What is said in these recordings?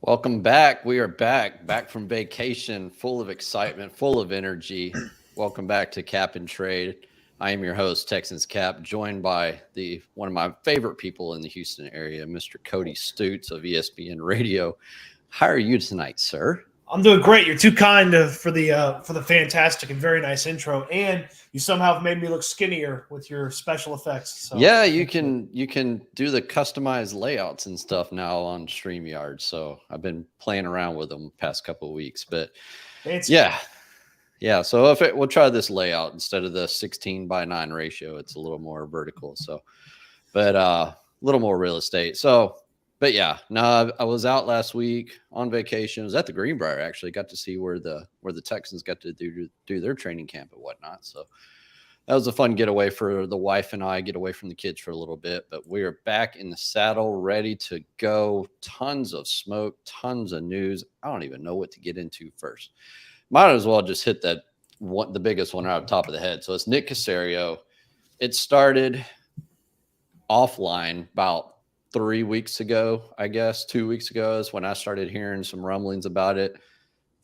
Welcome back. We are back from vacation, full of excitement, full of energy. Welcome back to Cap and Trade. I am your host, Texans Cap, joined by the one of my favorite people in the Houston area, Mr. Cody Stoots of ESPN Radio. How are you tonight, sir? I'm doing great. You're too kind for the fantastic and very nice intro, and you somehow have made me look skinnier with your special effects. So yeah, you can do the customized layouts and stuff now on StreamYard. So I've been playing around with them the past couple of weeks, but fancy. Yeah. So we'll try this layout instead of the 16:9 ratio. It's a little more vertical. So, but a little more real estate. So. But yeah, no, I was out last week on vacation. I was at the Greenbrier, actually. Got to see where the Texans got to do their training camp and whatnot. So that was a fun getaway for the wife and I, get away from the kids for a little bit. But we are back in the saddle, ready to go. Tons of smoke, tons of news. I don't even know what to get into first. Might as well just hit the biggest one right off the top of the head. So it's Nick Caserio. It started offline about 3 weeks ago, I guess 2 weeks ago is when I started hearing some rumblings about it,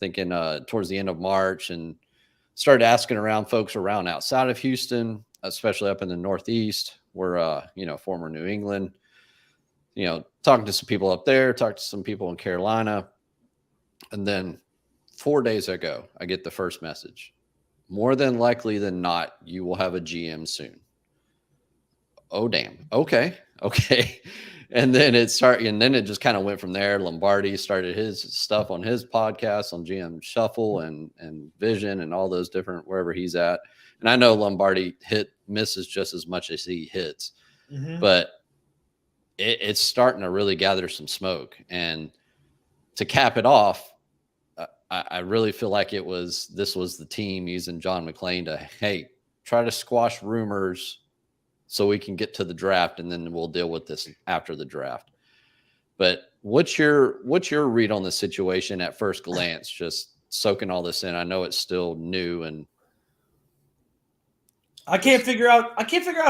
thinking towards the end of March, and started asking around folks around outside of Houston, especially up in the Northeast, where, former New England, talking to some people up there, talked to some people in Carolina. And then 4 days ago, I get the first message. More than likely than not, you will have a GM soon. Oh, damn. Okay. And then it just kind of went from there. Lombardi started his stuff on his podcast on GM Shuffle and Vision and all those different wherever he's at. And I know Lombardi misses just as much as he hits, but it's starting to really gather some smoke. And to cap it off, I really feel like this was the team using John McClain to, hey, try to squash rumors so we can get to the draft, and then we'll deal with this after the draft. But what's your read on the situation at first glance, just soaking all this in? I know it's still new, and I can't figure out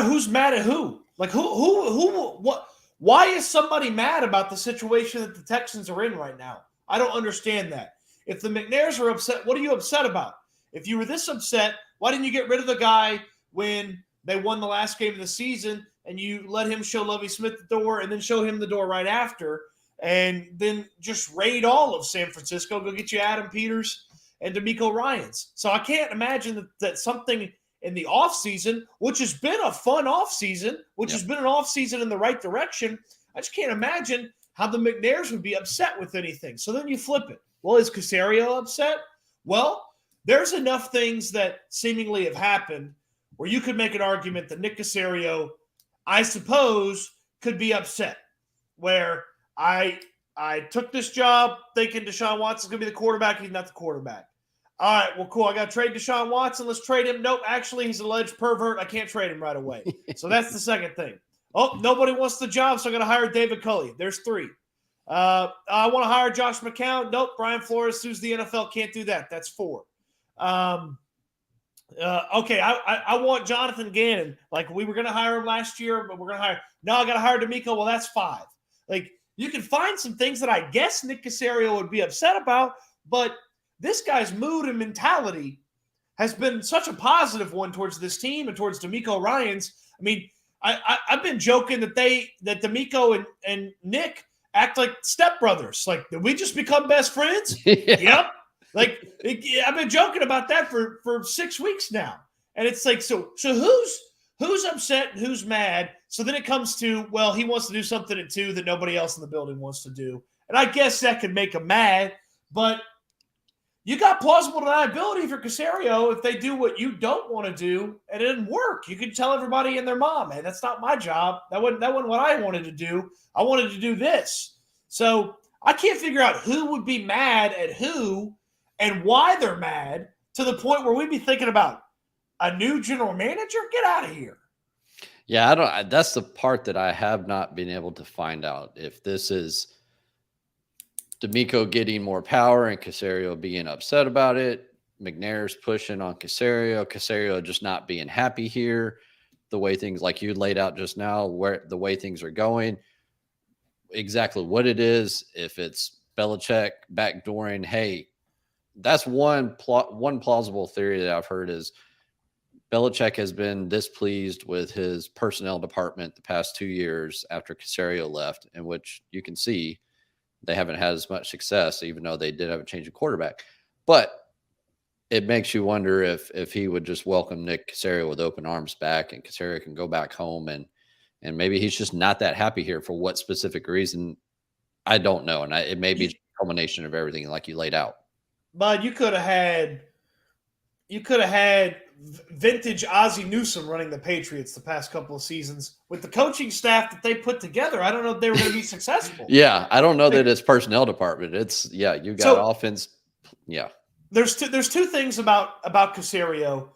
who's mad at who. Like what? Why is somebody mad about the situation that the Texans are in right now? I don't understand that. If the McNairs are upset, what are you upset about? If you were this upset, why didn't you get rid of the guy when they won the last game of the season and you let him show Lovie Smith the door and then show him the door right after, and then just raid all of San Francisco, go get you Adam Peters and DeMeco Ryans? So I can't imagine that something in the offseason, which has been a fun offseason, has been an offseason in the right direction, I just can't imagine how the McNairs would be upset with anything. So then you flip it. Well, is Caserio upset? Well, there's enough things that seemingly have happened where you could make an argument that Nick Caserio, I suppose, could be upset. Where I took this job thinking Deshaun Watson's going to be the quarterback. He's not the quarterback. All right, well, cool. I got to trade Deshaun Watson. Let's trade him. Nope, actually, he's an alleged pervert. I can't trade him right away. So that's the second thing. Oh, nobody wants the job, so I got to hire David Culley. There's three. I want to hire Josh McCown. Nope, Brian Flores sues the NFL. Can't do that. That's four. Okay, I want Jonathan Gannon. Like, we were going to hire him last year, but we're going to hire. No, I got to hire DeMeco. Well, that's five. Like, you can find some things that I guess Nick Caserio would be upset about, but this guy's mood and mentality has been such a positive one towards this team and towards DeMeco Ryans. I mean, I've been joking that DeMeco and Nick act like stepbrothers. Like, did we just become best friends? Yeah. Yep. Like, I've been joking about that for 6 weeks now. And it's like, so who's upset and who's mad? So then it comes to, well, he wants to do something at 2 that nobody else in the building wants to do. And I guess that could make him mad, but you got plausible deniability for Caserio if they do what you don't want to do and it didn't work. You can tell everybody and their mom, hey, that's not my job. That wasn't what I wanted to do. I wanted to do this. So I can't figure out who would be mad at who and why they're mad to the point where we'd be thinking about a new general manager. Get out of here. Yeah, that's the part that I have not been able to find out. If this is DeMeco getting more power and Caserio being upset about it, McNair's pushing on Caserio just not being happy here, the way things, like you laid out just now, where the way things are going, exactly what it is, if it's Belichick backdooring. Hey, that's one plausible theory that I've heard is Belichick has been displeased with his personnel department the past 2 years after Caserio left, in which you can see they haven't had as much success, even though they did have a change of quarterback. But it makes you wonder if he would just welcome Nick Caserio with open arms back, and Caserio can go back home, and maybe he's just not that happy here for what specific reason. I don't know. And it may be a culmination of everything like you laid out. But you could have had vintage Ozzie Newsome running the Patriots the past couple of seasons with the coaching staff that they put together. I don't know if they were going to be successful. Yeah, I don't know that it's personnel department. It's you got offense. Yeah, there's two things about Caserio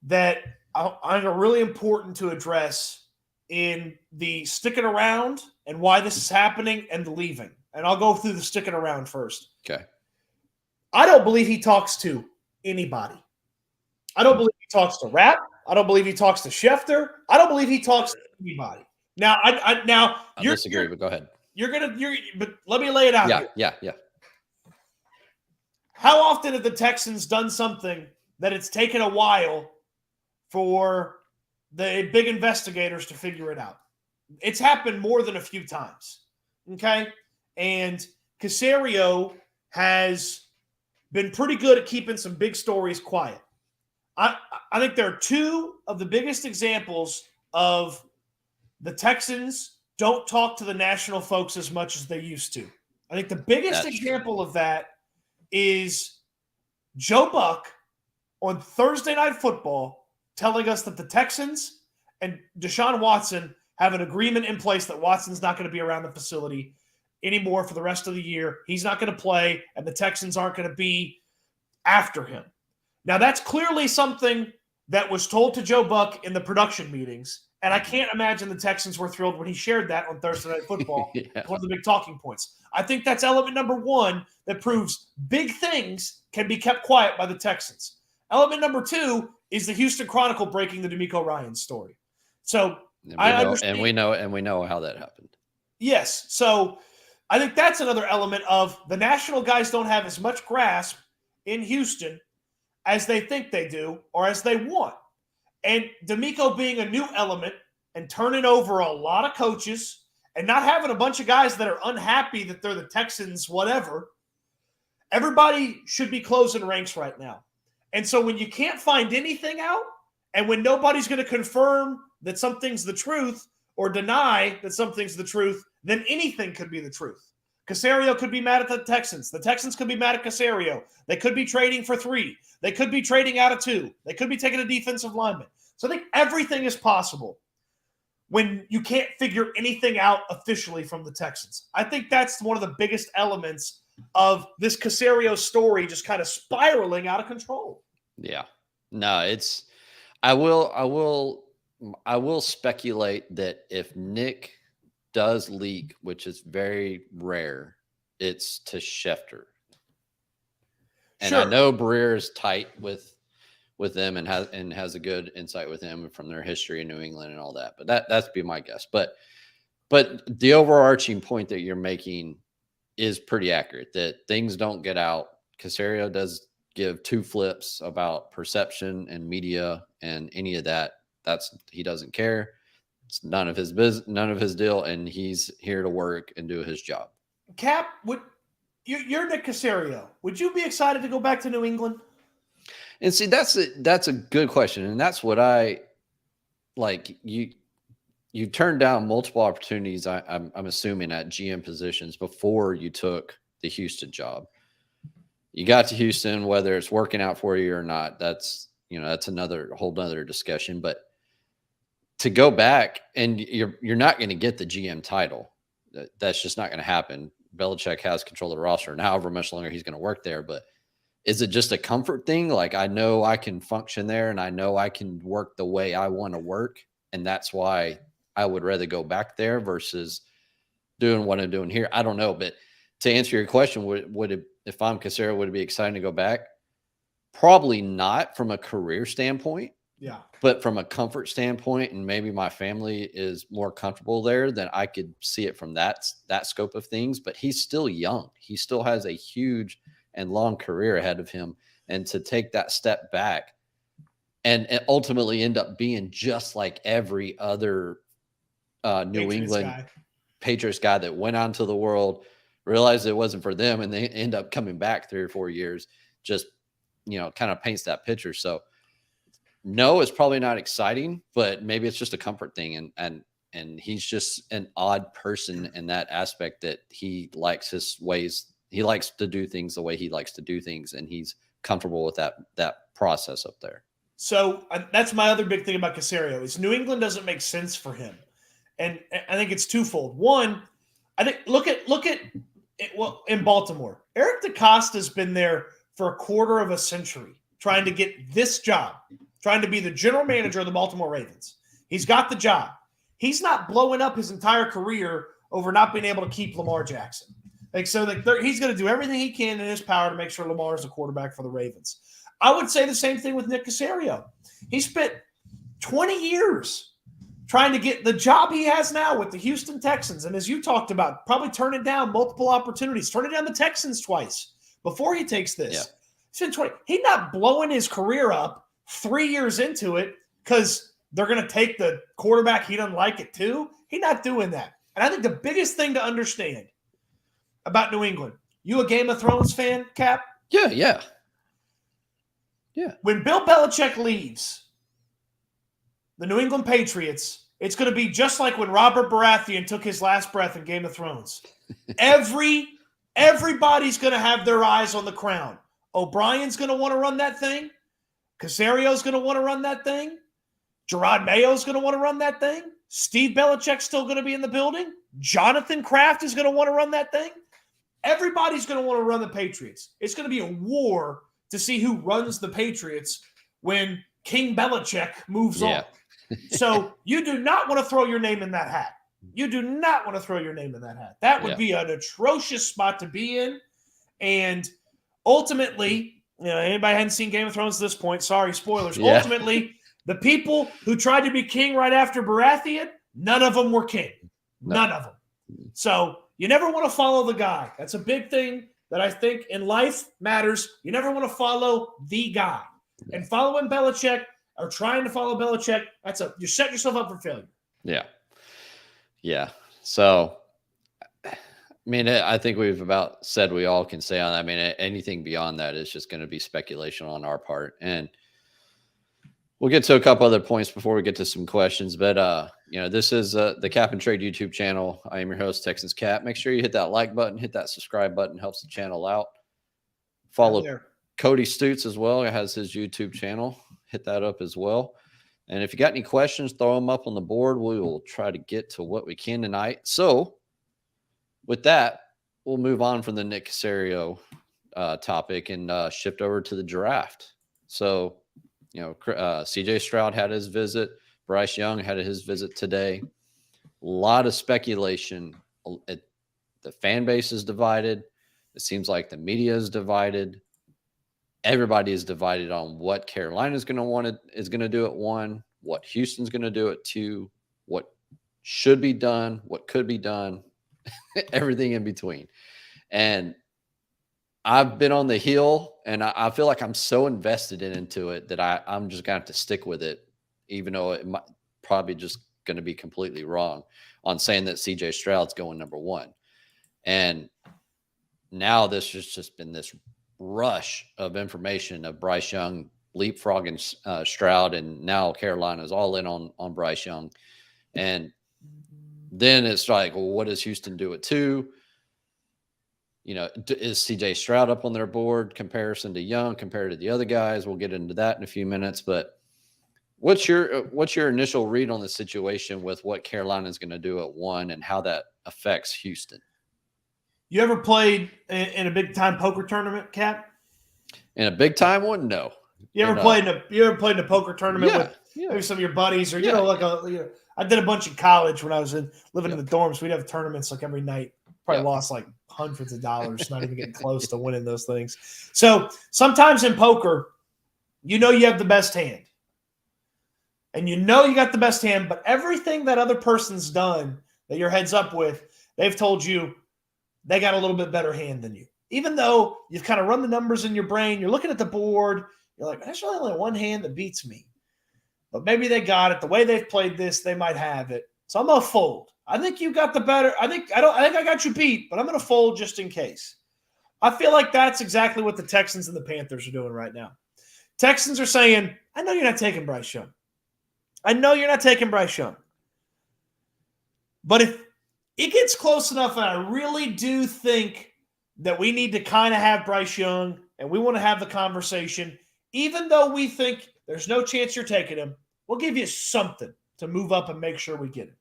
that are really important to address in the sticking around and why this is happening and the leaving. And I'll go through the sticking around first. Okay. I don't believe he talks to anybody. I don't believe he talks to Rapp. I don't believe he talks to Schefter. I don't believe he talks to anybody. Now, I disagree, but go ahead. But let me lay it out here. Yeah. How often have the Texans done something that it's taken a while for the big investigators to figure it out? It's happened more than a few times. Okay? And Caserio has been pretty good at keeping some big stories quiet. I think there are two of the biggest examples of the Texans don't talk to the national folks as much as they used to. I think the biggest example of that is Joe Buck on Thursday Night Football telling us that the Texans and Deshaun Watson have an agreement in place that Watson's not going to be around the facility anymore for the rest of the year. He's not going to play, and the Texans aren't going to be after him. Now, that's clearly something that was told to Joe Buck in the production meetings, and I can't imagine the Texans were thrilled when he shared that on Thursday Night Football. It's one of the big talking points. I think that's element number one that proves big things can be kept quiet by the Texans. Element number two is the Houston Chronicle breaking the DeMeco Ryans story. So I understand. And we know how that happened. Yes. So I think that's another element of the national guys don't have as much grasp in Houston as they think they do or as they want. And DeMeco being a new element and turning over a lot of coaches and not having a bunch of guys that are unhappy that they're the Texans, whatever, everybody should be closing ranks right now. And so when you can't find anything out and when nobody's going to confirm that something's the truth or deny that something's the truth, then anything could be the truth. Caserio could be mad at the Texans. The Texans could be mad at Caserio. They could be trading for 3. They could be trading out of 2. They could be taking a defensive lineman. So I think everything is possible when you can't figure anything out officially from the Texans. I think that's one of the biggest elements of this Caserio story just kind of spiraling out of control. Yeah. No, I will speculate that if Nick does leak, which is very rare, it's to Schefter. And sure. I know Breer is tight with them and has a good insight with him from their history in New England and all that. But that's be my guess. But the overarching point that you're making is pretty accurate, that things don't get out. Caserio does give 2 flips about perception and media and any of that. He doesn't care. It's none of his business, none of his deal, and he's here to work and do his job. Cap, you're Nick Caserio. Would you be excited to go back to New England? And see, that's a good question, and that's what I like. You turned down multiple opportunities. I'm assuming at GM positions before you took the Houston job. You got to Houston, whether it's working out for you or not. That's another whole nother discussion, but to go back and you're not going to get the GM title. That's just not going to happen. Belichick has control of the roster and however much longer he's going to work there. But is it just a comfort thing? Like, I know I can function there and I know I can work the way I want to work. And that's why I would rather go back there versus doing what I'm doing here. I don't know. But to answer your question, would it, if I'm Caserio, would it be exciting to go back? Probably not from a career standpoint. Yeah. But from a comfort standpoint, and maybe my family is more comfortable there, then I could see it from that scope of things. But he's still young. He still has a huge and long career ahead of him. And to take that step back and ultimately end up being just like every other New England Patriots guy that went out into the world, realized it wasn't for them, and they end up coming back 3 or 4 years, just, kind of paints that picture. So no, it's probably not exciting, but maybe it's just a comfort thing. And he's just an odd person in that aspect, that he likes his ways. He likes to do things the way he likes to do things. And he's comfortable with that process up there. So that's my other big thing about Caserio is New England doesn't make sense for him. And I think it's twofold. One, I think look at it, well, in Baltimore, Eric DeCosta has been there for a quarter of a century trying to get this job, trying to be the general manager of the Baltimore Ravens. He's got the job. He's not blowing up his entire career over not being able to keep Lamar Jackson. He's going to do everything he can in his power to make sure Lamar is the quarterback for the Ravens. I would say the same thing with Nick Caserio. He spent 20 years trying to get the job he has now with the Houston Texans. And as you talked about, probably turning down multiple opportunities, turning down the Texans twice before he takes this. Yeah. He's not blowing his career up 3 years into it because they're going to take the quarterback he doesn't like it too. He's not doing that. And I think the biggest thing to understand about New England, you a Game of Thrones fan, Cap? Yeah. When Bill Belichick leaves the New England Patriots, it's going to be just like when Robert Baratheon took his last breath in Game of Thrones. Everybody's going to have their eyes on the crown. O'Brien's going to want to run that thing. Caserio's going to want to run that thing. Gerard Mayo's going to want to run that thing. Steve Belichick's still going to be in the building. Jonathan Kraft is going to want to run that thing. Everybody's going to want to run the Patriots. It's going to be a war to see who runs the Patriots when King Belichick moves on. So you do not want to throw your name in that hat. You do not want to throw your name in that hat. That would be an atrocious spot to be in. And ultimately, anybody hadn't seen Game of Thrones at this point, sorry, spoilers. Yeah. Ultimately, the people who tried to be king right after Baratheon, none of them were king. None of them. So you never want to follow the guy. That's a big thing that I think in life matters. You never want to follow the guy. And following Belichick or trying to follow Belichick, you set yourself up for failure. Yeah. So, I mean, I think we've about said we all can say on that. I mean, anything beyond that is just going to be speculation on our part. And we'll get to a couple other points before we get to some questions. But, this is the Cap and Trade YouTube channel. I am your host, Texans Cap. Make sure you hit that like button, hit that subscribe button. Helps the channel out. Follow Cody Stoots as well. He has his YouTube channel. Hit that up as well. And if you got any questions, throw them up on the board. We will try to get to what we can tonight. So with that, we'll move on from the Nick Caserio topic and shift over to the draft. So, CJ Stroud had his visit. Bryce Young had his visit today. A lot of speculation. The fan base is divided. It seems like the media is divided. Everybody is divided on what Carolina is going to do at 1, what Houston's going to do at 2, what should be done, what could be done, everything in between. And I've been on the hill, and I feel like I'm so invested into it that I'm just going to have to stick with it, even though it might probably just going to be completely wrong on saying that CJ Stroud's going number 1. And now this has just been this rush of information of Bryce Young leapfrogging Stroud, and now Carolina is all in on Bryce Young. And then it's like, well, what does Houston do at 2? Is CJ Stroud up on their board comparison to Young compared to the other guys? We'll get into that in a few minutes. But what's your initial read on the situation with what Carolina is going to do at 1 and how that affects Houston? You ever played in a big time poker tournament, Cap? In a big time one, no. You ever played in a poker tournament with maybe some of your buddies, or I did a bunch in college when I was living in the dorms. We'd have tournaments like every night. Probably lost like hundreds of dollars, not even getting close to winning those things. So sometimes in poker, you have the best hand. and you know you got the best hand, but everything that other person's done that you're heads up with, they've told you they got a little bit better hand than you. Even though you've kind of run the numbers in your brain, you're looking at the board, you're like, there's really only one hand that beats me. But maybe they got it. The way they've played this, they might have it. So I'm gonna fold. I think you got the better. I think I got you beat, but I'm gonna fold just in case. I feel like that's exactly what the Texans and the Panthers are doing right now. Texans are saying, I know you're not taking Bryce Young. I know you're not taking Bryce Young. But if it gets close enough, and I really do think that we need to kind of have Bryce Young and we want to have the conversation, even though we think there's no chance you're taking him, we'll give you something to move up and make sure we get him.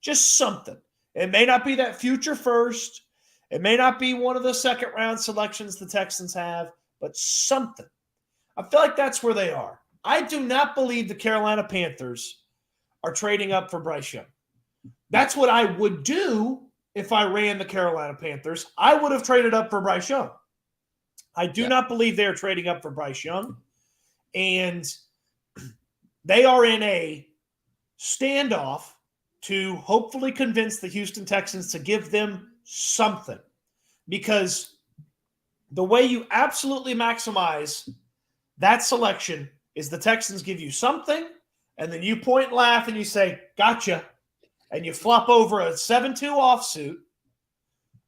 Just something. It may not be that future first. It may not be one of the second round selections the Texans have, but something. I feel like that's where they are. I do not believe the Carolina Panthers are trading up for Bryce Young. That's what I would do if I ran the Carolina Panthers. I would have traded up for Bryce Young. I do not believe they're trading up for Bryce Young. And they are in a standoff to hopefully convince the Houston Texans to give them something. Because the way you absolutely maximize that selection is the Texans give you something, and then you point and laugh and you say, gotcha. And you flop over a 7-2 offsuit,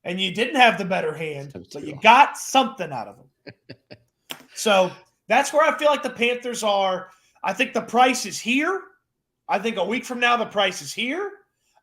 and you didn't have the better hand, but you got something out of them. So that's where I feel like the Panthers are. I think the price is here. I think a week from now, the price is here.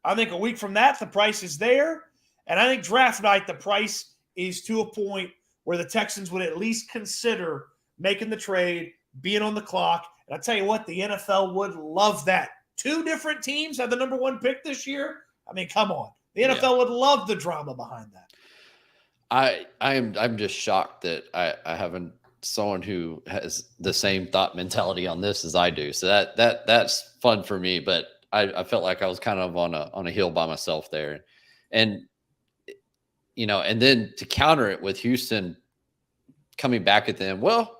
I think a week from that, the price is there. And I think draft night, the price is to a point where the Texans would at least consider making the trade, being on the clock. And I tell you what, the NFL would love that. 2 different teams have the number 1 pick this year. I mean, come on. The NFL would love the drama behind that. I'm just shocked that I haven't someone who has the same thought mentality on this as I do. So that's fun for me, but I felt like I was kind of on a hill by myself there. And and then to counter it with Houston coming back at them, well,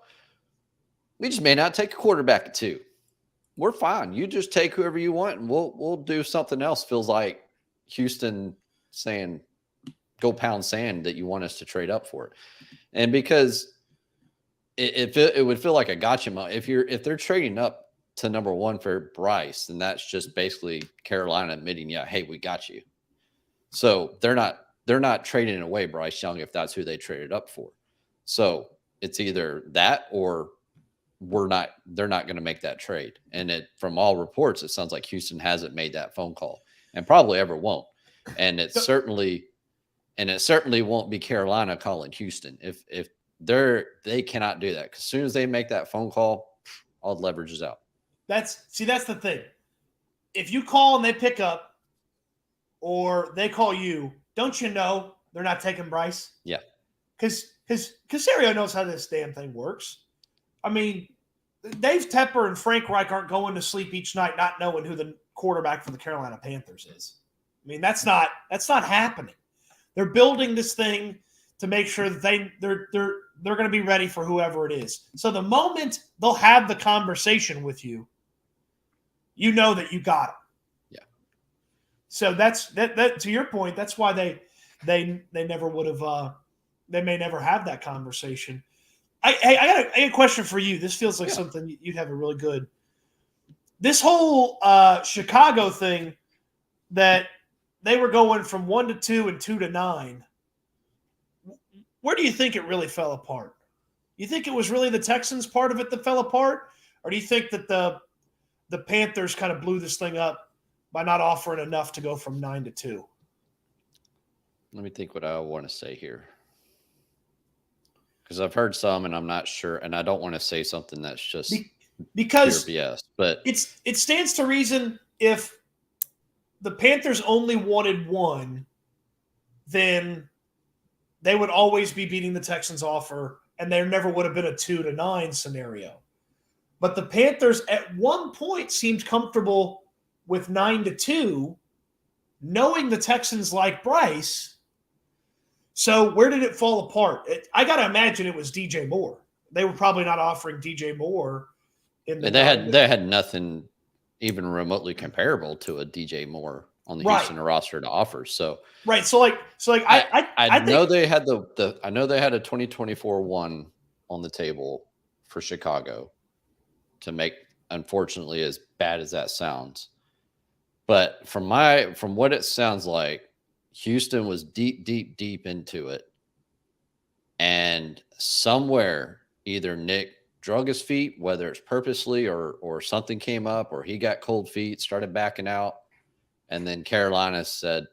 we just may not take a quarterback at 2. We're fine. You just take whoever you want, and we'll do something else. Feels like Houston saying, "Go pound sand," that you want us to trade up for it, and because it would feel like a gotcha moment if they're trading up to number 1 for Bryce, then that's just basically Carolina admitting, yeah, hey, we got you. So they're not trading away Bryce Young if that's who they traded up for. So it's either that or they're not going to make that trade. And from all reports, it sounds like Houston hasn't made that phone call and probably ever won't. And it certainly won't be Carolina calling Houston. If they cannot do that. Because as soon as they make that phone call, all the leverage is out. That's the thing. If you call and they pick up or they call you, don't you know they're not taking Bryce? Yeah. Because Caserio knows how this damn thing works. I mean, Dave Tepper and Frank Reich aren't going to sleep each night not knowing who the quarterback for the Carolina Panthers is. I mean, that's not happening. They're building this thing to make sure that they're going to be ready for whoever it is. So the moment they'll have the conversation with you, you know that you got them. Yeah. So that's that to your point. That's why they never would have. They may never have that conversation. I got a question for you. This feels like something you'd have a really good. This whole Chicago thing that they were going from 1 to 2 and 2 to 9. Where do you think it really fell apart? You think it was really the Texans part of it that fell apart? Or do you think that the Panthers kind of blew this thing up by not offering enough to go from 9 to 2? Let me think what I want to say here. Because I've heard some and I'm not sure, and I don't want to say something that's just because pure BS. But it stands to reason if the Panthers only wanted 1, then they would always be beating the Texans' offer, and there never would have been a 2 to 9 scenario. But the Panthers at one point seemed comfortable with 9 to 2, knowing the Texans like Bryce. So where did it fall apart? I got to imagine it was DJ Moore. They were probably not offering DJ Moore. They had nothing even remotely comparable to a DJ Moore on the Right. Houston roster to offer. So right. So like I know think they had I know they had a 2024 one on the table for Chicago to make, unfortunately, as bad as that sounds. But from what it sounds like, Houston was deep into it. And somewhere either Nick drug his feet, whether it's purposely or something came up, or he got cold feet, started backing out. And then Carolina said,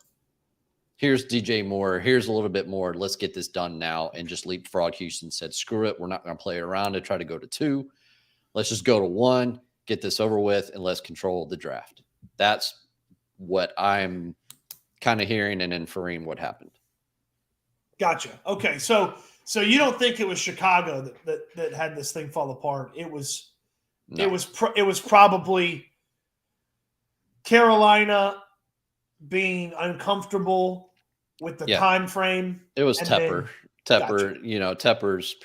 here's DJ Moore. Here's a little bit more. Let's get this done now. And just leapfrog Houston, said, screw it. We're not going to play around and try to go to 2. Let's just go to 1, get this over with, and let's control the draft. That's what I'm kind of hearing and inferring what happened. Gotcha. Okay. So you don't think it was Chicago that had this thing fall apart? It was it was probably Carolina being uncomfortable with the time frame. It was Tepper. Gotcha. Tepper's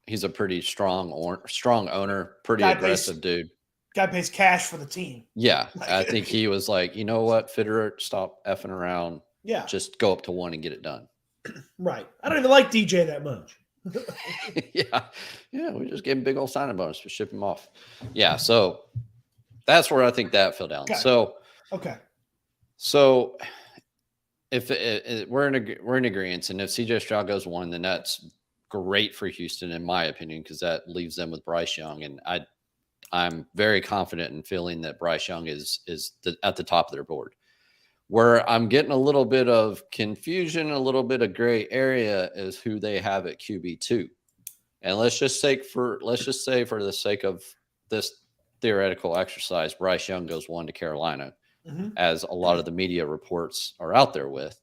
he's a pretty strong owner, pretty aggressive dude. Guy pays cash for the team. Yeah. I think he was like, you know what, Fitterer, stop effing around. Yeah. Just go up to 1 and get it done. Right. I don't even like DJ that much. Yeah. We just gave him a big old signing bonus to ship him off. Yeah. So that's where I think that fell down. Okay. So if we're in agreement, and if CJ Stroud goes 1, then that's great for Houston, in my opinion, because that leaves them with Bryce Young. And I'm very confident in feeling that Bryce Young is at the top of their board. Where I'm getting a little bit of confusion, a little bit of gray area, is who they have at QB2. And let's just say for the sake of this theoretical exercise, Bryce Young goes 1 to Carolina, as a lot of the media reports are out there with.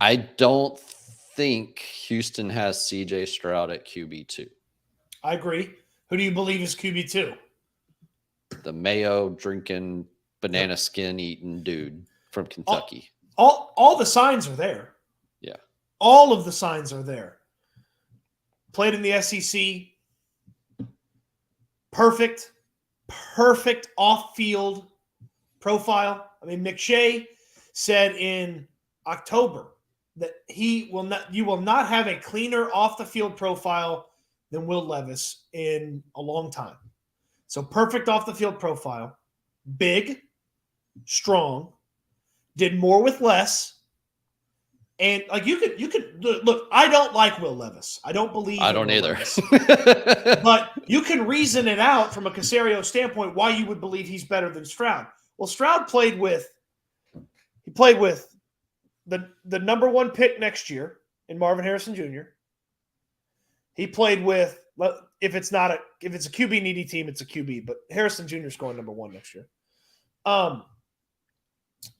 I don't think Houston has CJ Stroud at QB2. I agree. Who do you believe is QB2? The mayo drinking, banana skin eating dude from Kentucky. All the signs are there. Yeah. All of the signs are there. Played in the SEC. Perfect off-field profile. I mean, McShay said in October that you will not have a cleaner off-the-field profile than Will Levis in a long time. So perfect off-the-field profile. Big, strong, did more with less. And like you could look, I don't like Will Levis. I don't believe I don't either. But you can reason it out from a Caserio standpoint why you would believe he's better than Stroud. Well, Stroud played with the number 1 pick next year in Marvin Harrison Jr. He played with, if it's a QB needy team, it's a QB, but Harrison Jr. is going number 1 next year.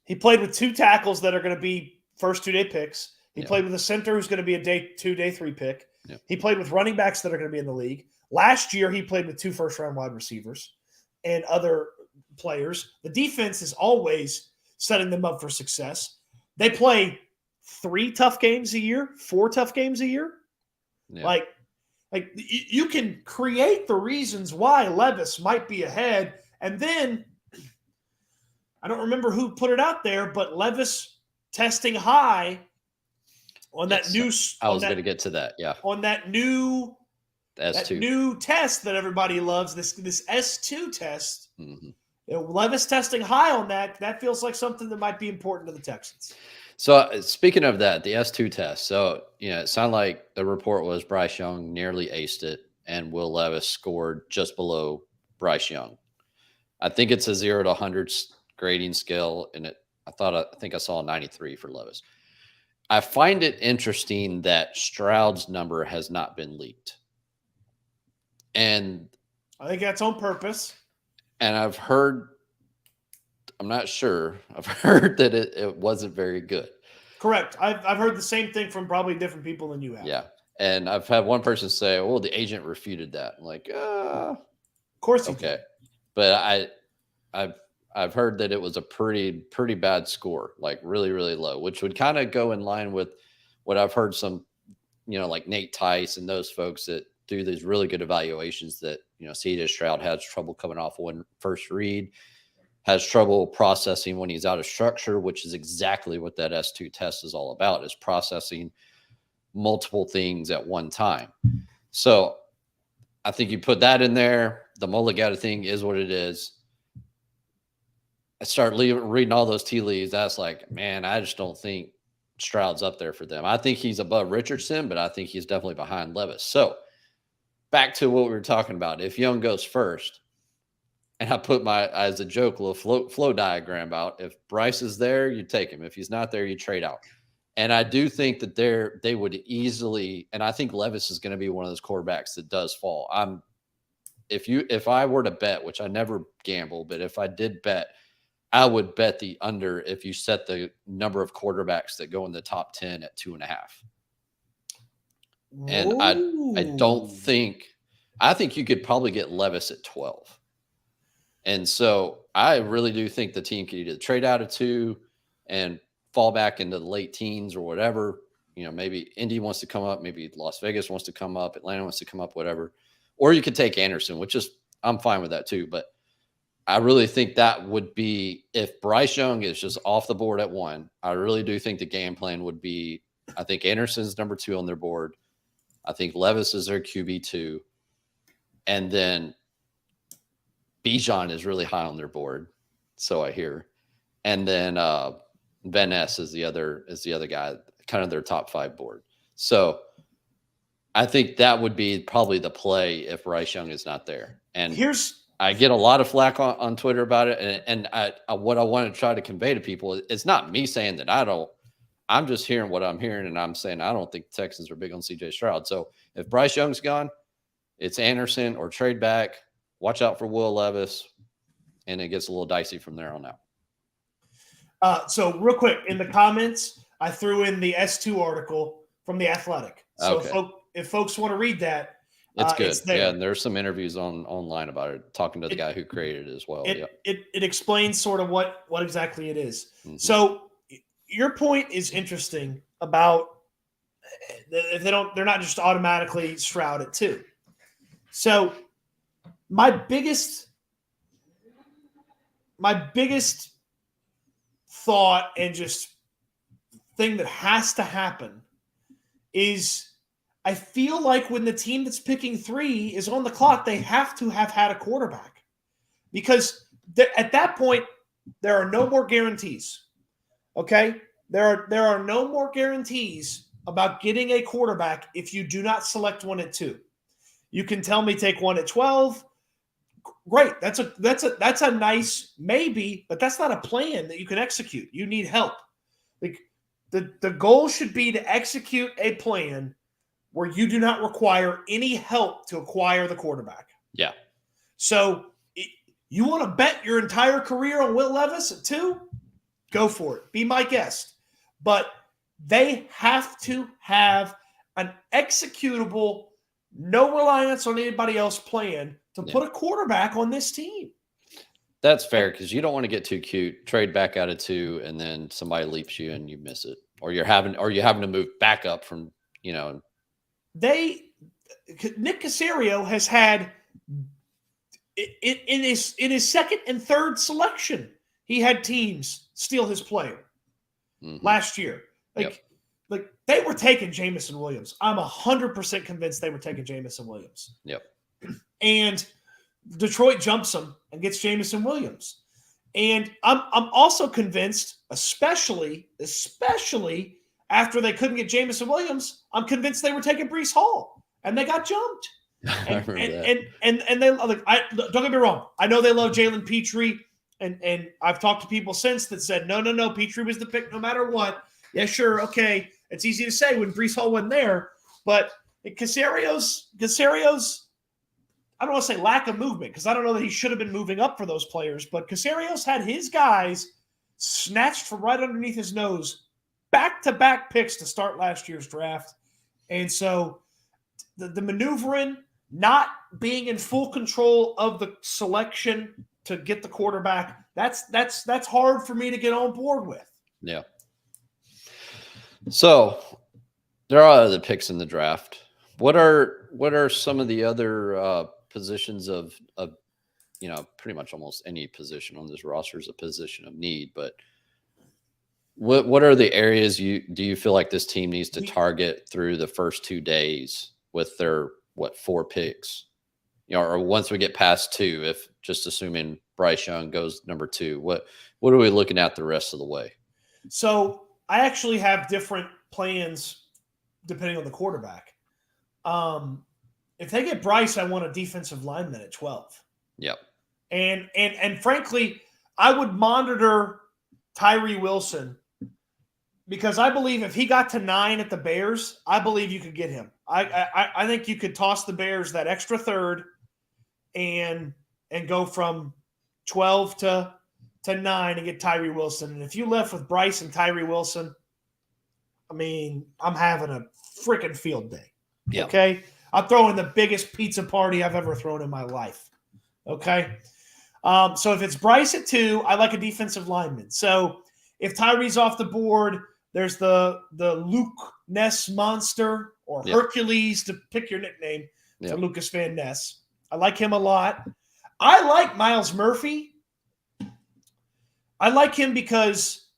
He played with 2 tackles that are going to be first 2-day picks. He played with a center who's going to be a day 2, day 3 pick. Yeah. He played with running backs that are going to be in the league. Last year, he played with 2 first-round wide receivers and other players. The defense is always setting them up for success. They play 3 tough games a year, 4 tough games a year. Yeah. Like you can create the reasons why Levis might be ahead. And then I don't remember who put it out there, but Levis testing high on that new. I was going to get to that. Yeah. On that new S2. That new test that everybody loves, this S2 test. Mm-hmm. Levis testing high on that feels like something that might be important to the Texans. So speaking of that, the S2 test. So, it sounded like the report was Bryce Young nearly aced it and Will Levis scored just below Bryce Young. I think it's a 0 to 100 grading scale. And I think I saw a 93 for Levis. I find it interesting that Stroud's number has not been leaked. And I think that's on purpose. And I've heard, I'm not sure, I've heard that it wasn't very good. Correct. I've heard the same thing from probably different people than you have. Yeah. And I've had one person say, well, the agent refuted that. I'm like, of course he okay. did. But I've heard that it was a pretty bad score, like really, really low, which would kind of go in line with what I've heard some, like Nate Tice and those folks that do these really good evaluations that CJ Stroud has trouble coming off one first read, has trouble processing when he's out of structure, which is exactly what that S2 test is all about, is processing multiple things at one time. So I think you put that in there. The Mulligata thing is what it is. I start reading all those tea leaves. That's like, man, I just don't think Stroud's up there for them. I think he's above Richardson, but I think he's definitely behind Levis. So back to what we were talking about. If Young goes first, and I put as a joke, a little flow diagram out. If Bryce is there, you take him. If he's not there, you trade out. And I do think that they would easily, and I think Levis is going to be one of those quarterbacks that does fall. If I were to bet, which I never gamble, but if I did bet, I would bet the under if you set the number of quarterbacks that go in the top 10 at 2.5. And I think you could probably get Levis at 12. And so I really do think the team could either trade out of 2 and fall back into the late teens or whatever. Maybe Indy wants to come up, maybe Las Vegas wants to come up, Atlanta wants to come up, whatever. Or you could take Anderson, which is, I'm fine with that too. But I really think that would be, if Bryce Young is just off the board at 1, I really do think the game plan would be, I think Anderson's number 2 on their board. I think Levis is their QB2. And then Bijan is really high on their board, so I hear. And then Van Ness is the other guy, kind of their top 5 board. So I think that would be probably the play if Bryce Young is not there. And I get a lot of flack on Twitter about it. And what I want to try to convey to people, it's not me saying that I'm just hearing what I'm hearing, and I'm saying I don't think the Texans are big on CJ Stroud. So if Bryce Young's gone, it's Anderson or trade back. Watch out for Will Levis, and it gets a little dicey from there on out. So real quick, in the comments, I threw in the S2 article from The Athletic. So okay. If folks want to read that, it's good. It's there. Yeah, and there's some interviews online about it, talking to the guy who created it as well. It explains sort of what exactly it is. Mm-hmm. So your point is interesting about if they're not just automatically Stroud at 2. So my biggest thought and just thing that has to happen is I feel like when the team that's picking 3 is on the clock, they have to have had a quarterback, because at that point there are no more guarantees. Okay, there are no more guarantees about getting a quarterback if you do not select one at 2. You can tell me take one at 12. Great. That's a nice maybe, but that's not a plan that you can execute. You need help. Like the goal should be to execute a plan where you do not require any help to acquire the quarterback. Yeah. So you want to bet your entire career on Will Levis at 2? Go for it. Be my guest. But they have to have an executable, no reliance on anybody else plan to put a quarterback on this team. That's fair, because you don't want to get too cute, trade back out of 2, and then somebody leaps you and you miss it, or you're having to move back up from, Nick Caserio has had in his second and third selection, he had teams steal his player last year. Like they were taking Jamison Williams. I'm 100% convinced they were taking Jamison Williams. Yep. And Detroit jumps him and gets Jamison Williams. And I'm also convinced, especially after they couldn't get Jamison Williams, I'm convinced they were taking Breece Hall, and they got jumped. And they don't get me wrong. I know they love Jalen Petrie, and I've talked to people since that said no, Petrie was the pick no matter what. Yeah, sure, okay. It's easy to say when Breece Hall wasn't there, but Caserio's I don't want to say lack of movement, because I don't know that he should have been moving up for those players, but Caserio's had his guys snatched from right underneath his nose, back-to-back picks to start last year's draft. And so the maneuvering, not being in full control of the selection to get the quarterback, that's hard for me to get on board with. Yeah. So there are other picks in the draft. What are some of the other positions of pretty much almost any position on this roster is a position of need, but what are the areas do you feel like this team needs to target through the first 2 days with their 4 picks? Or once we get past 2, if just assuming Bryce Young goes number 2, what are we looking at the rest of the way? So I actually have different plans depending on the quarterback. If they get Bryce, I want a defensive lineman at 12. Yep. And frankly, I would monitor Tyree Wilson because I believe if he got to 9 at the Bears, I believe you could get him. I think you could toss the Bears that extra third and go from 12 to 9 and get Tyree Wilson. And if you left with Bryce and Tyree Wilson, I mean, I'm having a freaking field day. Yep. Okay? I'm throwing the biggest pizza party I've ever thrown in my life. Okay? So if it's Bryce at 2, I like a defensive lineman. So if Tyree's off the board, there's the Luke Ness monster or Hercules, to pick your nickname for Lucas Van Ness. I like him a lot. I like Miles Murphy. I like him because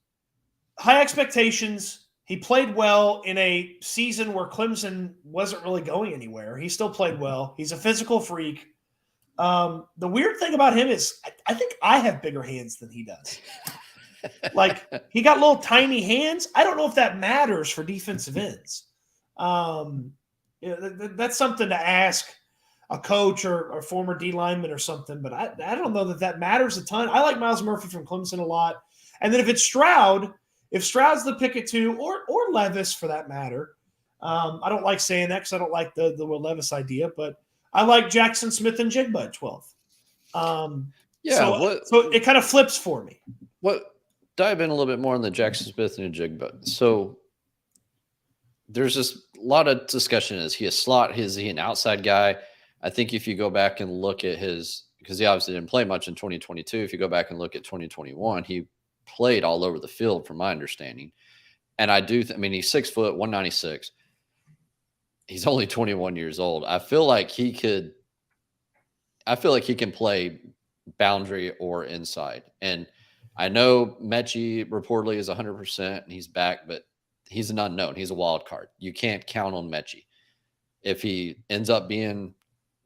high expectations. He played well in a season where Clemson wasn't really going anywhere. He still played well. He's a physical freak. The weird thing about him is I think I have bigger hands than he does. Like, he got little tiny hands. I don't know if that matters for defensive ends. That's something to ask a coach or a former D lineman or something, but I don't know that matters a ton. I like Miles Murphy from Clemson a lot. And then if it's Stroud, if Stroud's the pick at 2, or Levis for that matter, I don't like saying that because I don't like the Will Levis idea, but I like Jackson Smith and Jigba at 12. So it kind of flips for me. Dive in a little bit more on the Jackson Smith and Jigba. So there's just a lot of discussion. Is he a slot? Is he an outside guy? I think if you go back and look at because he obviously didn't play much in 2022. If you go back and look at 2021, he played all over the field from my understanding. And I do, he's 6 foot, 196. He's only 21 years old. I feel like he can play boundary or inside. And I know Mechie reportedly is 100% and he's back, but he's an unknown. He's a wild card. You can't count on Mechie. If he ends up being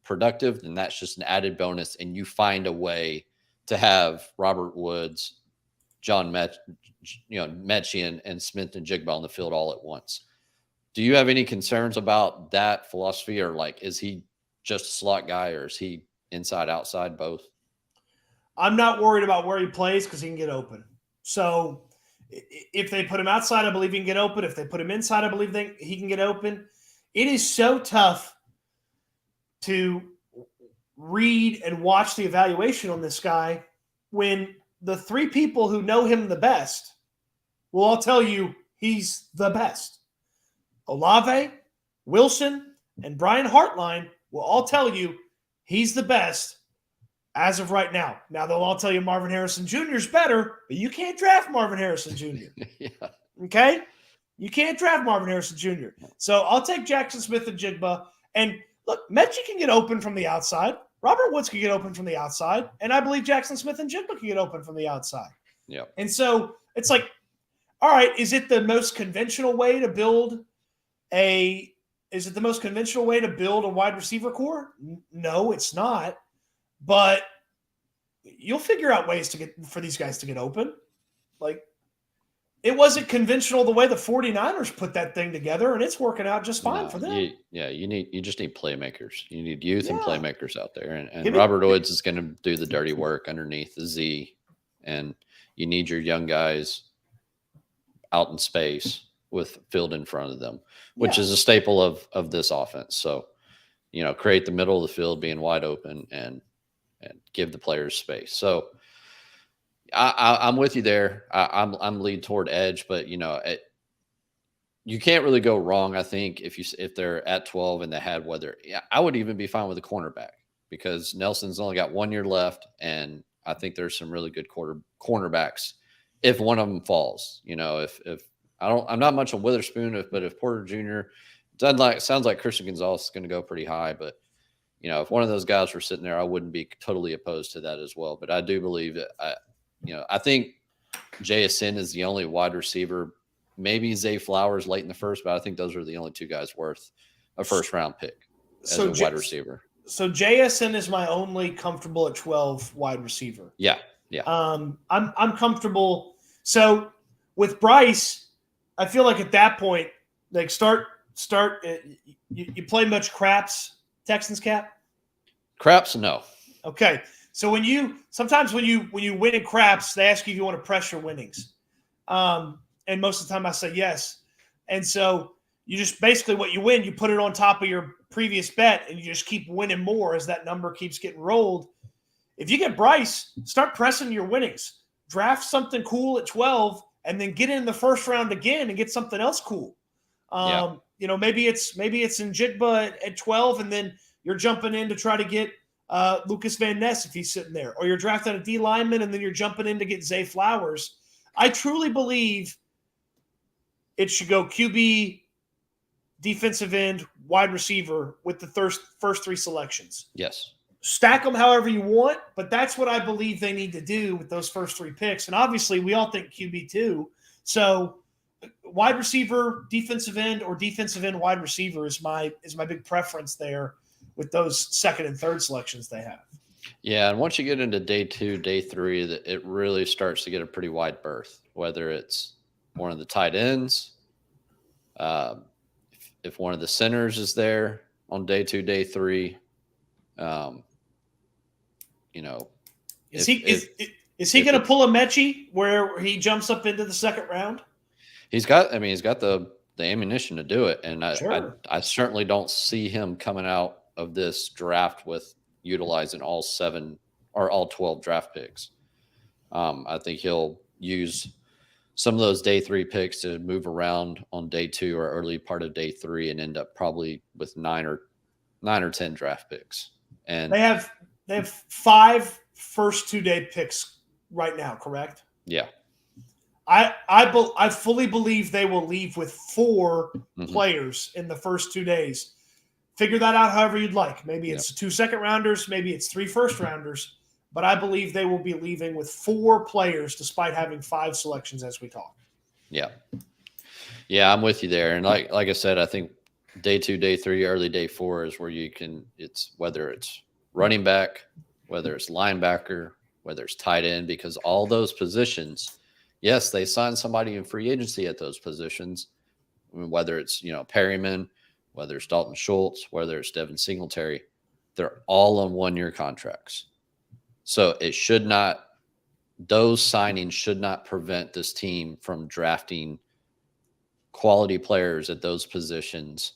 productive, then that's just an added bonus. And you find a way to have Robert Woods, John Mechie and Smith and Jigba on the field all at once. Do you have any concerns about that philosophy, or is he just a slot guy, or is he inside, outside, both? I'm not worried about where he plays because he can get open. So if they put him outside, I believe he can get open. If they put him inside, I believe he can get open. It is so tough to read and watch the evaluation on this guy when the 3 people who know him the best will all tell you he's the best. Olave, Wilson, and Brian Hartline will all tell you he's the best as of right now. Now, they'll all tell you Marvin Harrison Jr. is better, but you can't draft Marvin Harrison Jr. Yeah. Okay? You can't draft Marvin Harrison Jr. So I'll take Jackson Smith and Jigba. And look, Mechie can get open from the outside. Robert Woods can get open from the outside. And I believe Jackson Smith and Jigba can get open from the outside. Yeah. And so it's like, all right, is it the most conventional way to build a wide receiver core? No, it's not. But you'll figure out ways for these guys to get open. It wasn't conventional the way the 49ers put that thing together, and it's working out just fine for them. You just need playmakers. You need youth and playmakers out there. And Robert Woods is going to do the dirty work underneath the Z. And you need your young guys out in space with field in front of them, which is a staple of this offense. So, create the middle of the field being wide open and give the players space. So I'm with you there. I'm lead toward edge, but you can't really go wrong. I think if they're at 12 and they had I would even be fine with a cornerback because Nelson's only got 1 year left, and I think there's some really good cornerbacks. If one of them falls, I'm not much on Witherspoon, but if Porter Jr. sounds like Christian Gonzalez is going to go pretty high, but if one of those guys were sitting there, I wouldn't be totally opposed to that as well. But I do believe that I think JSN is the only wide receiver. Maybe Zay Flowers late in the first, but I think those are the only two guys worth a first round pick as a wide receiver. So JSN is my only comfortable at 12 wide receiver. Yeah. I'm comfortable. So with Bryce, I feel like at that point, like start. You play much craps, Texans cap? Craps, no. Okay. So sometimes when you win in craps, they ask you if you want to pressure winnings. And most of the time I say yes. And so you just basically what you win, you put it on top of your previous bet and you just keep winning more as that number keeps getting rolled. If you get Bryce, start pressing your winnings. Draft something cool at 12 and then get in the first round again and get something else cool. Maybe it's Njigba at 12 and then you're jumping in to try to get Lucas Van Ness if he's sitting there. Or you're drafting a D lineman and then you're jumping in to get Zay Flowers. I truly believe it should go QB, defensive end, wide receiver with the first three selections. Yes. Stack them however you want, but that's what I believe they need to do with those first three picks. And obviously, we all think QB too. So, wide receiver, defensive end, or defensive end wide receiver is my big preference there with those second and third selections they have. Yeah, and once you get into day 2, day 3, it really starts to get a pretty wide berth. Whether it's one of the tight ends, if one of the centers is there on day 2, day 3. Is he going to pull a Mechie where he jumps up into the second round? He's got the ammunition to do it, and I certainly don't see him coming out of this draft with utilizing all 7 or all 12 draft picks. I think he'll use some of those day 3 picks to move around on day 2 or early part of day 3 and end up probably with 9 or 10 draft picks. And they have 5 first 2-day picks right now, correct? Yeah. I fully believe they will leave with 4 players in the first 2 days. Figure that out however you'd like. Maybe it's 2 second rounders, maybe it's 3 first rounders, but I believe they will be leaving with 4 players despite having 5 selections as we talk. Yeah. Yeah, I'm with you there. And like I said, I think day 2, day 3, early day 4 is where it's whether it's running back, whether it's linebacker, whether it's tight end, because all those positions, yes, they signed somebody in free agency at those positions, whether it's, Perryman, whether it's Dalton Schultz, whether it's Devin Singletary, they're all on 1-year contracts. So those signings should not prevent this team from drafting quality players at those positions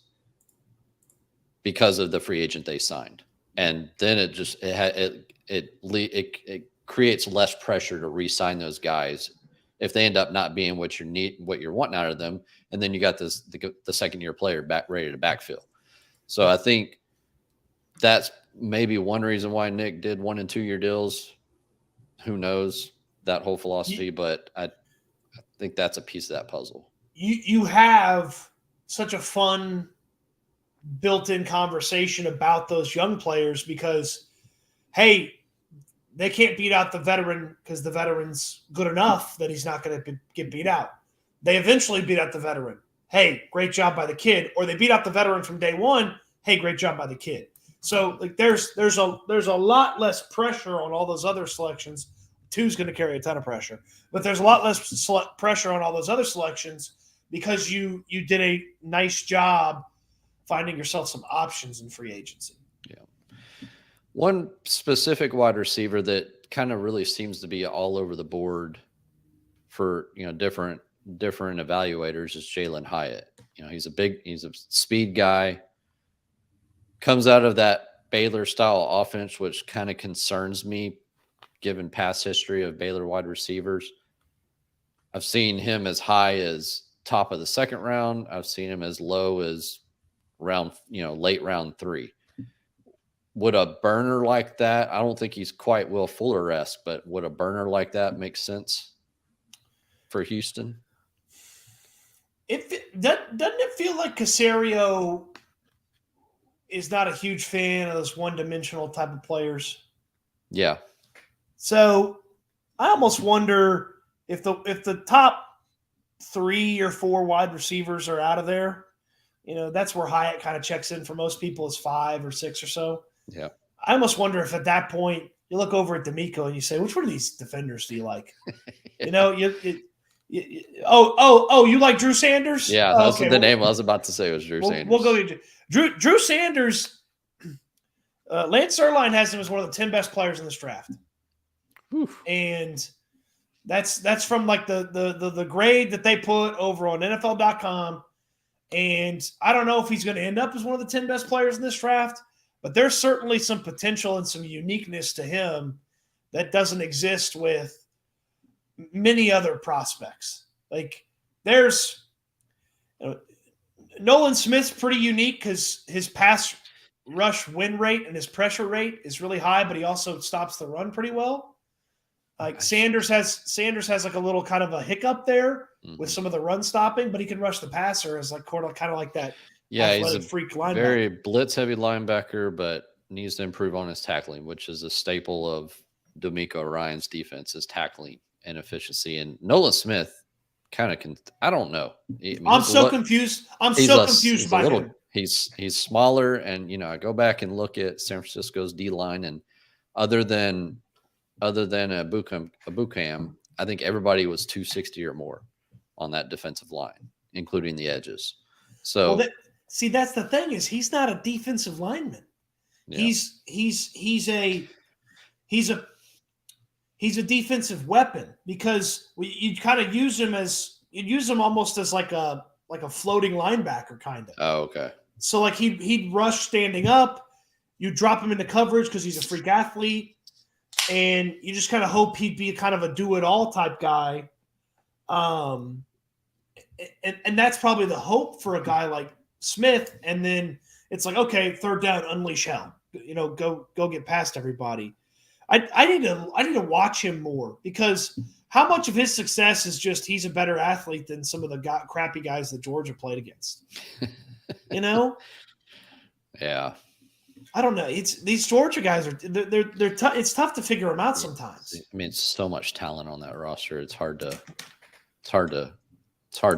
because of the free agent they signed. And then it creates less pressure to re-sign those guys if they end up not being what you're wanting out of them. And then you got the second-year player ready to backfill. So I think that's maybe one reason why Nick did 1- and 2-year deals. Who knows that whole philosophy, but I think that's a piece of that puzzle. You have such a fun built-in conversation about those young players because, hey, they can't beat out the veteran because the veteran's good enough that he's not going to get beat out. They eventually beat out the veteran. Hey, great job by the kid. Or they beat out the veteran from day 1. Hey, great job by the kid. So like there's a lot less pressure on all those other selections. 2's going to carry a ton of pressure, but there's a lot less pressure on all those other selections because you did a nice job finding yourself some options in free agency. Yeah. One specific wide receiver that kind of really seems to be all over the board for, different evaluators is Jalen Hyatt. He's a speed guy, comes out of that Baylor style offense, which kind of concerns me given past history of Baylor wide receivers. I've seen him as high as top of the second round. I've seen him as low as late round 3. Would a burner like that, I don't think he's quite Will Fuller-esque, but would a burner like that make sense for Houston? Doesn't it feel like Caserio is not a huge fan of those one-dimensional type of players. Yeah. So I almost wonder if the top 3 or 4 wide receivers are out of there. That's where Hyatt kind of checks in for most people is 5 or 6 or so. Yeah. I almost wonder if at that point you look over at D'Amico and you say, which one of these defenders do you like? Yeah. You like Drew Sanders? Yeah, that's what the name I was about to say was Drew Sanders. We'll go to Drew Sanders. Lance Erline has him as one of the 10 best players in this draft. Oof. And that's from like the grade that they put over on NFL.com. And I don't know if he's going to end up as one of the 10 best players in this draft, but there's certainly some potential and some uniqueness to him that doesn't exist with many other prospects. Like there's Nolan Smith's pretty unique because his pass rush win rate and his pressure rate is really high, but he also stops the run pretty well. Like Sanders has like a little kind of a hiccup there with some of the run stopping, but he can rush the passer as like kind of like that. Yeah, he's a freak linebacker. Very blitz heavy linebacker, but needs to improve on his tackling, which is a staple of D'Amico Ryan's defense is tackling and efficiency. And Nolan Smith kind of I don't know. I'm so confused. I'm so confused by him. He's smaller, and I go back and look at San Francisco's D line, and other than Abucam, I think everybody was 260 or more on that defensive line, including the edges. So that's the thing is he's not a defensive lineman. Yeah. He's a defensive weapon because you kind of use him almost as like a floating linebacker kind of. Oh, okay. So like he'd rush standing up, you drop him into coverage because he's a freak athlete. And you just kind of hope he'd be kind of a do-it-all type guy. And that's probably the hope for a guy like Smith. And then it's like, okay, third down, unleash hell. Go get past everybody. I need to watch him more because how much of his success is just he's a better athlete than some of the crappy guys that Georgia played against. Yeah. I don't know. It's these Georgia guys they're it's tough to figure them out sometimes. I mean, it's so much talent on that roster. It's hard to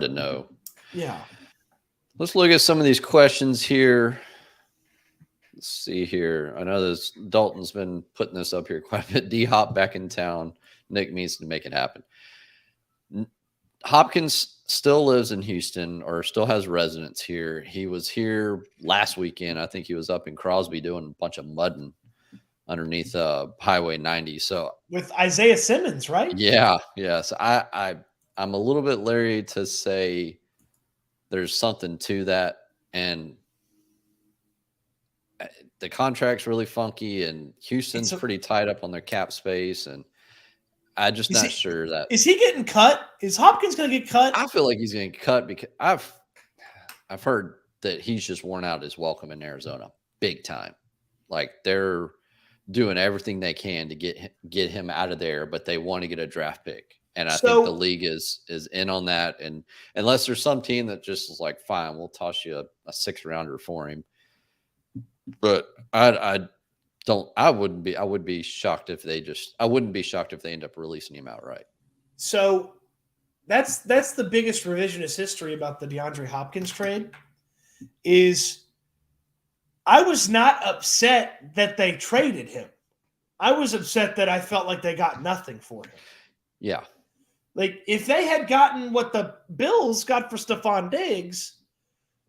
know. Yeah. Let's look at some of these questions here. Let's see here. I know this Dalton's been putting this up here quite a bit. D-Hop back in town. Nick needs to make it happen. Hopkins still lives in Houston or still has residence here. He was here last weekend. I think he was up in Crosby doing a bunch of mudding underneath Highway 90. So with Isaiah Simmons, right? Yeah. So I'm a little bit leery to say there's something to that. And the contract's really funky and Houston's pretty tied up on their cap space. And I'm just not sure that. Is he getting cut? Is Hopkins going to get cut? I feel like he's going to get cut because I've heard that he's just worn out his welcome in Arizona big time. Like they're doing everything they can to get him out of there, but they want to get a draft pick. And I think the league is in on that. And unless there's some team that just is like, fine, we'll toss you a 6th rounder for him. But I wouldn't be shocked if I wouldn't be shocked if they end up releasing him outright. So that's the biggest revisionist history about the DeAndre Hopkins trade is I was not upset that they traded him. I was upset that I felt like they got nothing for him. Yeah. Like if they had gotten what the Bills got for Stephon Diggs,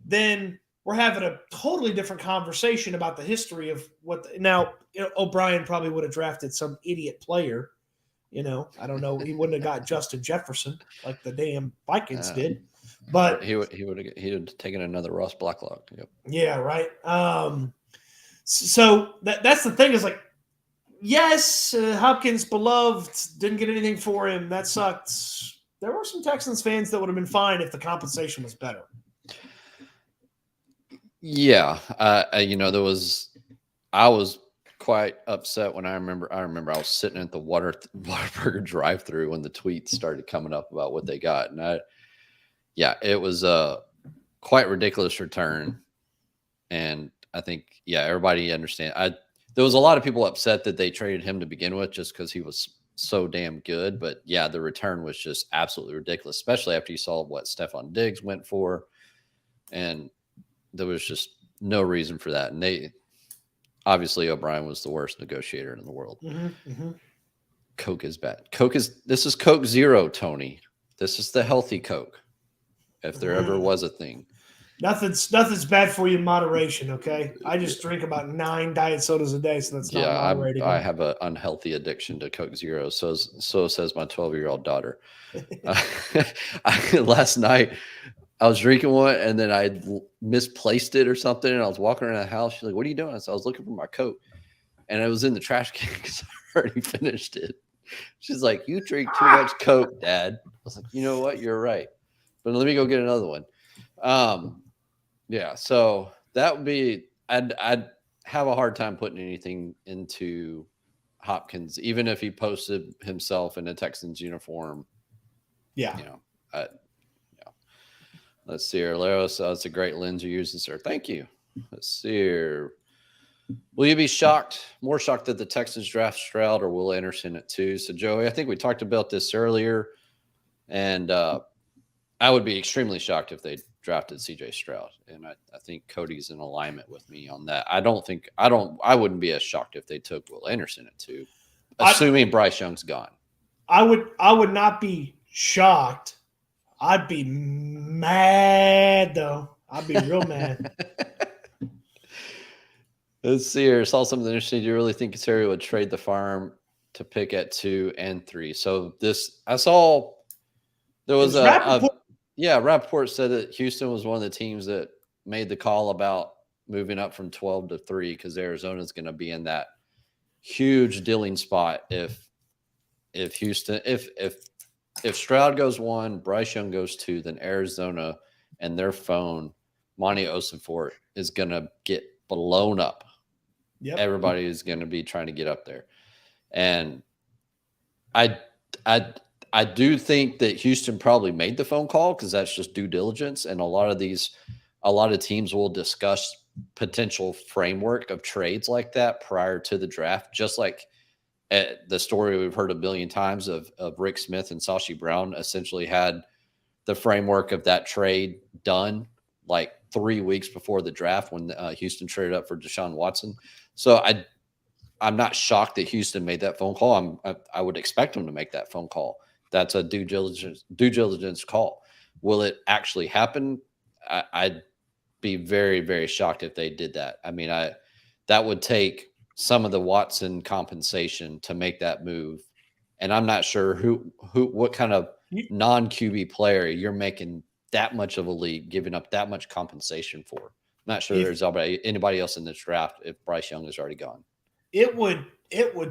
then we're having a totally different conversation about the history of now O'Brien probably would have drafted some idiot player. I don't know. He wouldn't have got Justin Jefferson like the damn Vikings did, but he would have taken another Ross Blacklock. Yep. Yeah. Right. So that's the thing is like, yes, Hopkins beloved didn't get anything for him. That sucked. There were some Texans fans that would have been fine if the compensation was better. Yeah, I was quite upset when I remember I was sitting at the Whataburger drive-thru when the tweets started coming up about what they got. And it was a quite ridiculous return. And yeah, everybody understand. There was a lot of people upset that they traded him to begin with just because he was so damn good. But yeah, the return was just absolutely ridiculous, especially after you saw what Stephon Diggs went for. And there was just no reason for that. And obviously O'Brien was the worst negotiator in the world. Coke is bad. This is Coke Zero, Tony. This is the healthy Coke. If there ever was a thing. Nothing's bad for you in moderation, okay? I just drink about 9 diet sodas a day, so that's not moderating. I have an unhealthy addiction to Coke Zero. So says my 12-year-old daughter. Last night, I was drinking one, and then I misplaced it or something, and I was walking around the house. She's like, "What are you doing?" So I was looking for my Coke, and it was in the trash can because I already finished it. She's like, "You drink too much Coke, Dad." I was like, "You know what? You're right. But let me go get another one." Yeah, so that would be I'd have a hard time putting anything into Hopkins, even if he posted himself in a Texans uniform. Yeah. Let's see here. Lero says it's a great lens you're using, sir. Thank you. Let's see here. Will you be more shocked that the Texans draft Stroud or Will Anderson at 2? So, Joey, I think we talked about this earlier, and I would be extremely shocked if they drafted CJ Stroud. And I think Cody's in alignment with me on that. I wouldn't be as shocked if they took Will Anderson at 2, assuming Bryce Young's gone. I would not be shocked. I'd be mad, though. I'd be real mad. Let's see here. Saw something interesting. Do you really think Caserio would trade the farm to pick at 2 and 3? So I saw there was Rappaport said that Houston was one of the teams that made the call about moving up from 12 to 3 because Arizona's going to be in that huge dealing spot if Stroud goes 1, Bryce Young goes 2, then Arizona and their phone, Monty Ossenfort, is going to get blown up. Yep. Everybody is going to be trying to get up there. And I do think that Houston probably made the phone call because that's just due diligence. And a lot of teams will discuss potential framework of trades like that prior to the draft, just like the story we've heard a billion times of Rick Smith and Sashi Brown essentially had the framework of that trade done like 3 weeks before the draft when Houston traded up for Deshaun Watson. So I'm not shocked that Houston made that phone call. I would expect them to make that phone call. That's a due diligence call. Will it actually happen? I'd be very, very shocked if they did that. I mean, that would take some of the Watson compensation to make that move. And I'm not sure what kind of non-QB player you're making that much of a leap, giving up that much compensation for. I'm not sure there's anybody else in this draft if Bryce Young is already gone. It would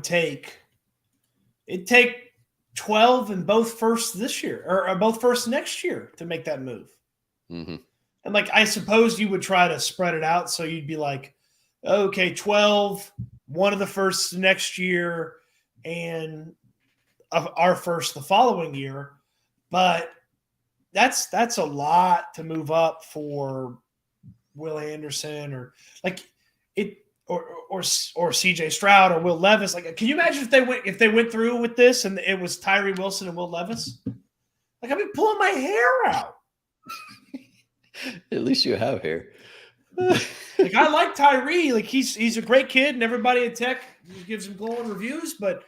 take 12 and both firsts this year or both firsts next year to make that move. Mm-hmm. And I suppose you would try to spread it out. So you'd be like, okay, 12, one of the firsts next year and our first the following year. But that's a lot to move up for Will Anderson or CJ Stroud or Will Levis. Can you imagine if they went through with this and it was Tyree Wilson and Will Levis? I'd be pulling my hair out. At least you have hair. I like Tyree. He's a great kid, and everybody at Tech gives him glowing reviews. But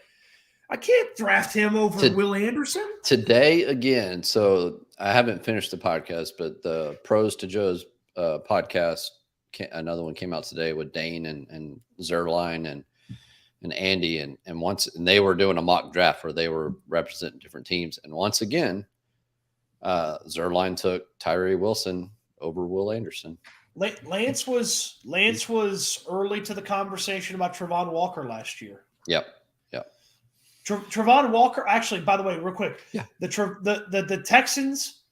I can't draft him over Will Anderson today again. So I haven't finished the podcast, but the Pros to Joe's podcast, another one came out today with Dane and Zerline and Andy, and they were doing a mock draft where they were representing different teams, and once again, Zerline took Tyree Wilson over Will Anderson. Lance was early to the conversation about Travon Walker last year. Yep. Travon Walker, actually, by the way, real quick, the Texans.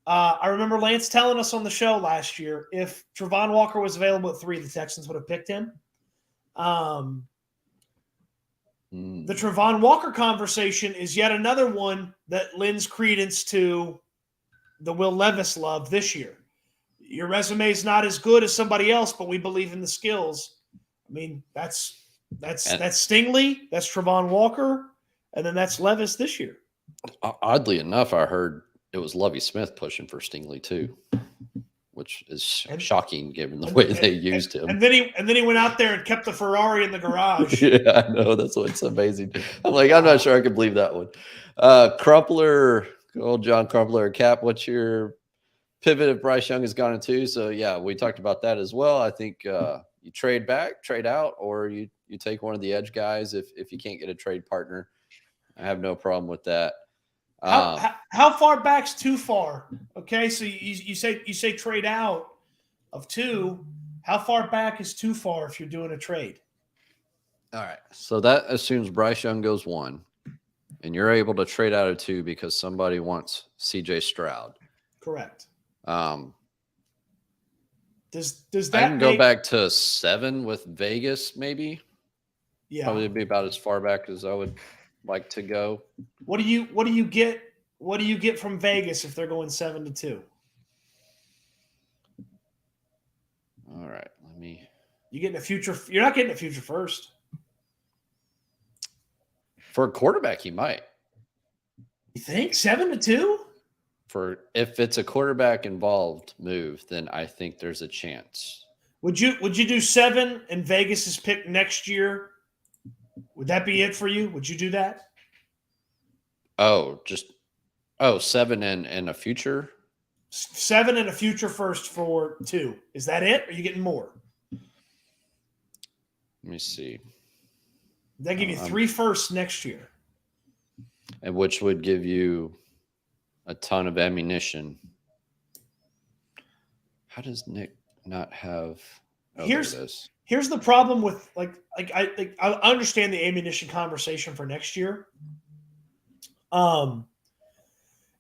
I remember Lance telling us on the show last year if Travon Walker was available at 3, the Texans would have picked him. The Travon Walker conversation is yet another one that lends credence to the Will Levis love this year. Your resume is not as good as somebody else, but we believe in the skills. I mean, that's Stingley, that's Travon Walker, and then that's Levis this year. Oddly enough, I heard it was Lovie Smith pushing for Stingley too, which is shocking given the way they used him. And then he went out there and kept the Ferrari in the garage. Yeah, I know. That's what's amazing. I'm like, I'm not sure I can believe that one. Crumpler, old John Crumpler, Cap, what's your pivot if Bryce Young has gone into? So yeah, we talked about that as well. I think you trade back, trade out, or you take one of the edge guys if you can't get a trade partner. I have no problem with that. How far back's too far? Okay, so you say trade out of 2. How far back is too far if you're doing a trade? All right, so that assumes Bryce Young goes 1, and you're able to trade out of 2 because somebody wants C.J. Stroud. Correct. Does that I can go back to 7 with Vegas, maybe? Yeah. Probably be about as far back as I would like to go. What do you get from Vegas if they're going 7-2? All right, let me. You're not getting a future first. For a quarterback, he might. You think 7-2? If it's a quarterback involved move, then I think there's a chance. Would you do 7 and Vegas's pick next year? Would that be it for you? Would you do that? 7 and a future? 7 and a future first for 2. Is that it? Or are you getting more? Let me see. They give you 3 firsts next year. And which would give you a ton of ammunition. How does Nick not have? Here's the problem with I understand the ammunition conversation for next year.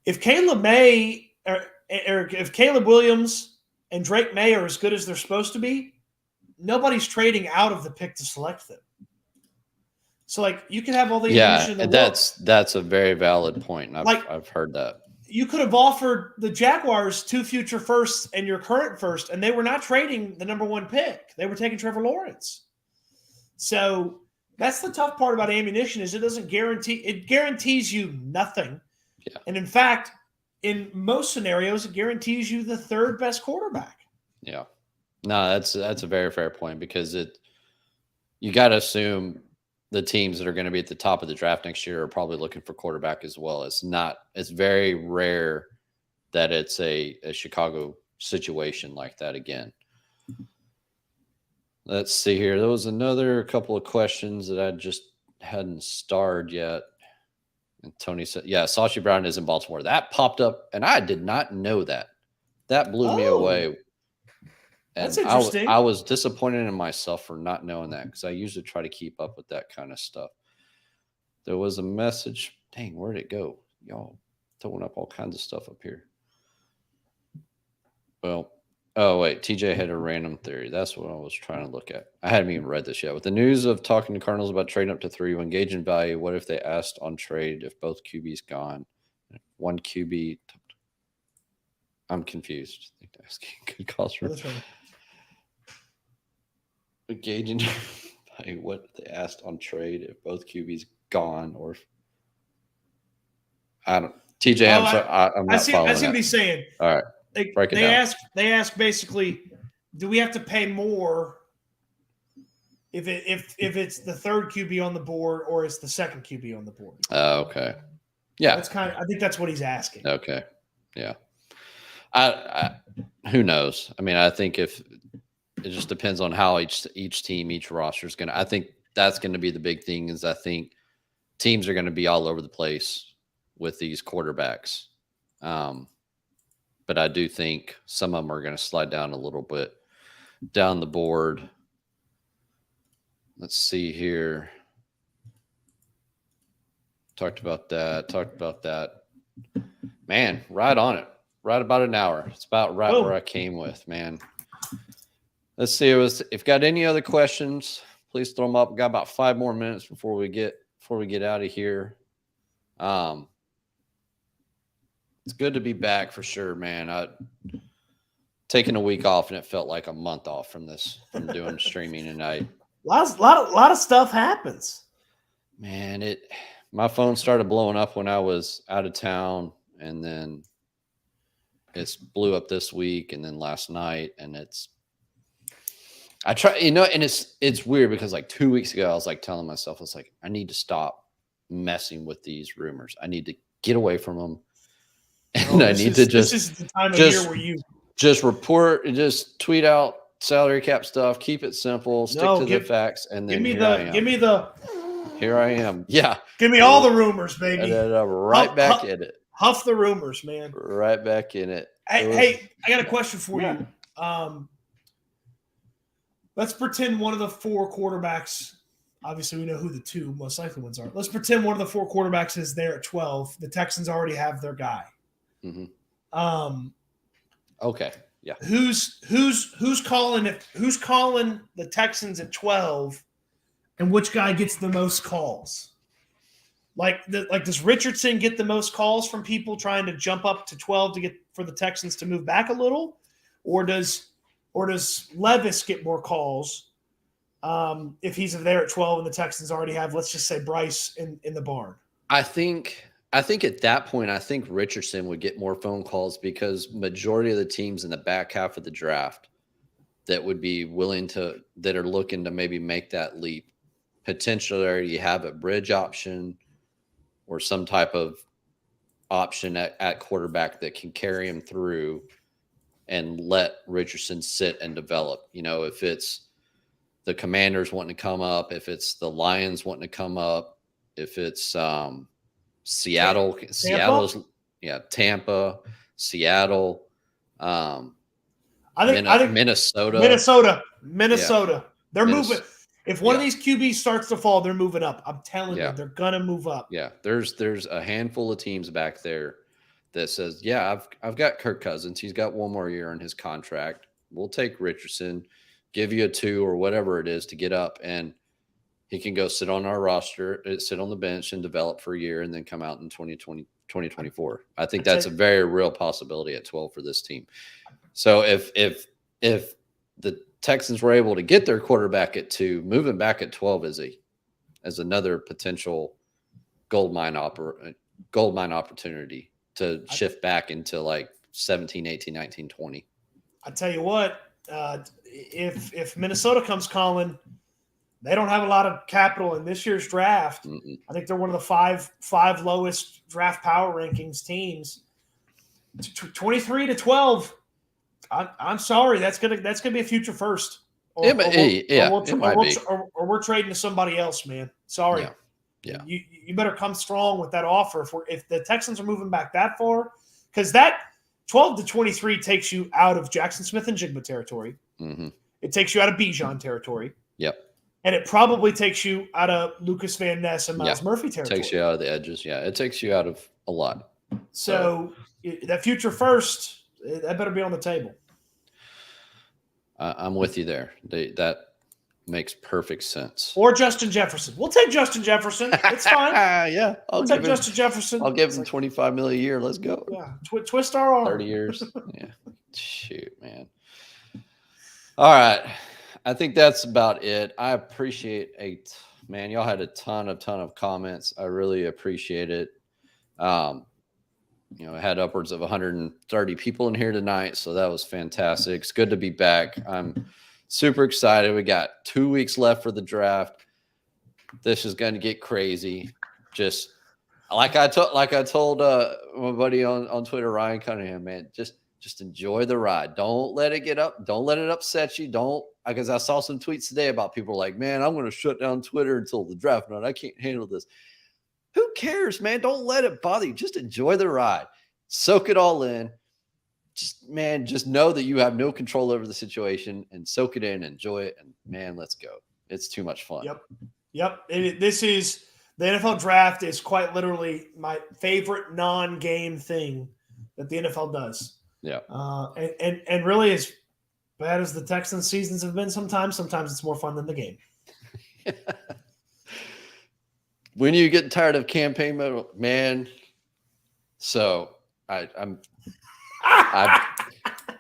If Caleb May or if Caleb Williams and Drake May are as good as they're supposed to be, nobody's trading out of the pick to select them. So you can have all the ammunition in the world. That's a very valid point. I've heard that. You could have offered the Jaguars 2 future firsts and your current first, and they were not trading the number 1 pick. They were taking Trevor Lawrence. So that's the tough part about ammunition is it guarantees you nothing. Yeah. And in fact, in most scenarios, it guarantees you the 3rd best quarterback. Yeah. No, that's a very fair point because you got to assume the teams that are going to be at the top of the draft next year are probably looking for quarterback as well. It's very rare that it's a Chicago situation like that again. Let's see here. There was another couple of questions that I just hadn't starred yet. And Tony said, yeah, Sashi Brown is in Baltimore. That popped up, and I did not know that. That blew me away. And that's interesting. I was disappointed in myself for not knowing that because I usually try to keep up with that kind of stuff. There was a message. Dang, where'd it go? Y'all throwing up all kinds of stuff up here. Well, oh, wait. TJ had a random theory. That's what I was trying to look at. I hadn't even read this yet. With the news of talking to Cardinals about trading up to 3, engage in value, what if they asked on trade if both QBs gone? 1 QB. I'm confused. I think they're asking good calls for engaging by what they asked on trade if both QBs gone or if, I don't. TJ, I'm sorry, I'm not following. I see what he's saying. All right, they ask basically, do we have to pay more if it's the 3rd QB on the board or it's the 2nd QB on the board? Okay, yeah, I think that's what he's asking. Okay, yeah. I who knows? I mean, I think if it just depends on how each team, each roster is going to. I think that's going to be the big thing. Is I think teams are going to be all over the place with these quarterbacks, but I do think some of them are going to slide down a little bit down the board. Let's see here. Talked about that. Man, right on it. Right about an hour. It's about right where I came with, man. Let's see. If you got any other questions, please throw them up. We got about 5 more minutes before we get out of here. It's good to be back for sure, man. taking a week off, and it felt like a month off from doing streaming. And a lot of stuff happens. Man, my phone started blowing up when I was out of town, and then it's blew up this week, and then last night, and I try, and it's weird because like 2 weeks ago, I was like telling myself, I was like, I need to stop messing with these rumors. I need to get away from them. And I need to this is the time of year where you just report and just tweet out salary cap stuff, keep it simple, stick to the facts, and then here I am. Yeah. Give me all the rumors, baby. And then I'm back in it. Huff the rumors, man. Right back in it. Hey, I got a question for you. Let's pretend one of the 4 quarterbacks. Obviously, we know who the 2 most likely ones are. Let's pretend one of the 4 quarterbacks is there at 12. The Texans already have their guy. Mm-hmm. Okay. Yeah. Who's calling it? Who's calling the Texans at 12, and which guy gets the most calls? Does Richardson get the most calls from people trying to jump up to 12 to get for the Texans to move back a little, or does Levis get more calls if he's there at 12 and the Texans already have, let's just say, Bryce in the barn? I think at that point, I think Richardson would get more phone calls because majority of the teams in the back half of the draft that would be that are looking to maybe make that leap, potentially already have a bridge option or some type of option at quarterback that can carry him through and let Richardson sit and develop. If it's the Commanders wanting to come up, if it's the Lions wanting to come up, if it's Seattle, Tampa, Seattle, I think Minnesota. Yeah. They're moving. If one of these QBs starts to fall, they're moving up. I'm telling you, they're gonna move up. Yeah, there's a handful of teams back there that says, yeah, I've got Kirk Cousins. He's got 1 more year on his contract. We'll take Richardson, give you a 2 or whatever it is to get up, and he can go sit on our roster, sit on the bench and develop for a year and then come out in 2024. I think that's a very real possibility at 12 for this team. So if the Texans were able to get their quarterback at 2, moving back at 12 as another potential gold mine opportunity to shift back into like 17, 18, 19, 20. I tell you what, if Minnesota comes calling, they don't have a lot of capital in this year's draft. Mm-mm. I think they're one of the five lowest draft power rankings teams. 23 to 12. I'm sorry, that's gonna be a future first. Or we're trading to somebody else, man. Sorry. Yeah. You better come strong with that offer if the Texans are moving back that far, because that 12 to 23 takes you out of Jackson Smith and Jigba territory. Mm-hmm. It takes you out of Bijan territory. Yep. And it probably takes you out of Lucas Van Ness and Miles Murphy territory. It takes you out of the edges. Yeah, it takes you out of a lot. So that future first, that better be on the table. I'm with you there. That makes perfect sense. Or Justin Jefferson. We'll take Justin Jefferson. It's fine. Yeah. We'll take Justin Jefferson. I'll give him $25 million a year. Let's go. Yeah. Twist our arm. 30 years. Yeah. Shoot, man. All right. I think that's about it. I appreciate man. Y'all had a ton of comments. I really appreciate it. I had upwards of 130 people in here tonight, so that was fantastic. It's good to be back. I'm super excited. We got 2 weeks left for the draft. This is going to get crazy. Just like I told my buddy on Twitter, Ryan Cunningham, man, just enjoy the ride. Don't let it get up. Don't let it upset you. Because I saw some tweets today about people like, man, I'm going to shut down Twitter until the draft night. I can't handle this. Who cares, man? Don't let it bother you. Just enjoy the ride. Soak it all in. Just know that you have no control over the situation and soak it in, enjoy it, and man, let's go. It's too much fun. Yep. This is the NFL draft is quite literally my favorite non-game thing that the NFL does. Yeah. And really, as bad as the Texans seasons have been sometimes it's more fun than the game. When you get tired of campaign mode, man. So I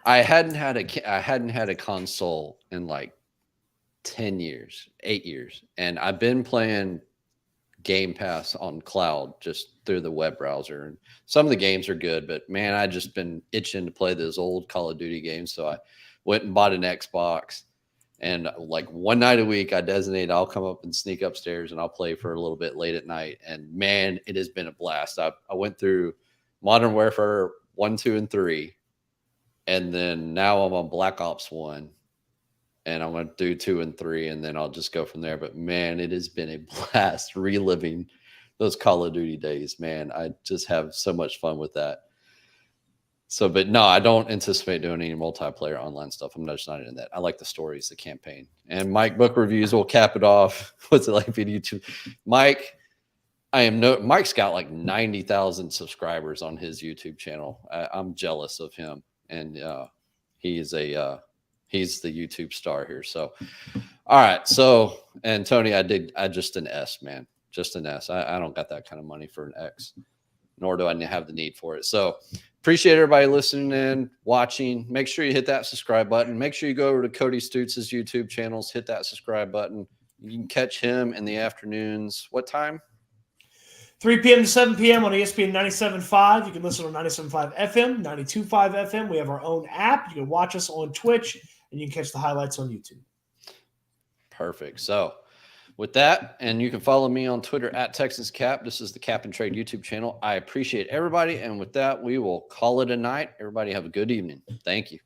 I hadn't had a console in like 10 years, 8 years, and I've been playing Game Pass on cloud just through the web browser. And some of the games are good, but man, I just been itching to play those old Call of Duty games. So I went and bought an Xbox. And like one night a week, I designate I'll come up and sneak upstairs and I'll play for a little bit late at night. And man, it has been a blast. I went through Modern Warfare 1, 2, and 3. And then now I'm on Black Ops 1. And I'm going to do 2 and 3, and then I'll just go from there. But man, it has been a blast reliving those Call of Duty days, man. I just have so much fun with that. So, but no, I don't anticipate doing any multiplayer online stuff. I'm just not into that. I like the stories, the campaign. And Mike Book Reviews will cap it off. What's it like being YouTube? Mike's got like 90,000 subscribers on his YouTube channel. I'm jealous of him. And he's the YouTube star here. So, all right. So, and Tony, I just an S, man, just an S. I don't got that kind of money for an X, nor do I have the need for it. So appreciate everybody listening in, watching. Make sure you hit that subscribe button. Make sure you go over to Cody Stoots' YouTube channels, hit that subscribe button. You can catch him in the afternoons. What time? 3 p.m. to 7 p.m. on ESPN 97.5. You can listen on 97.5 FM, 92.5 FM. We have our own app. You can watch us on Twitch, and you can catch the highlights on YouTube. Perfect. So with that, and you can follow me on Twitter at Texans Cap. This is the Cap and Trade YouTube channel. I appreciate everybody. And with that, we will call it a night. Everybody have a good evening. Thank you.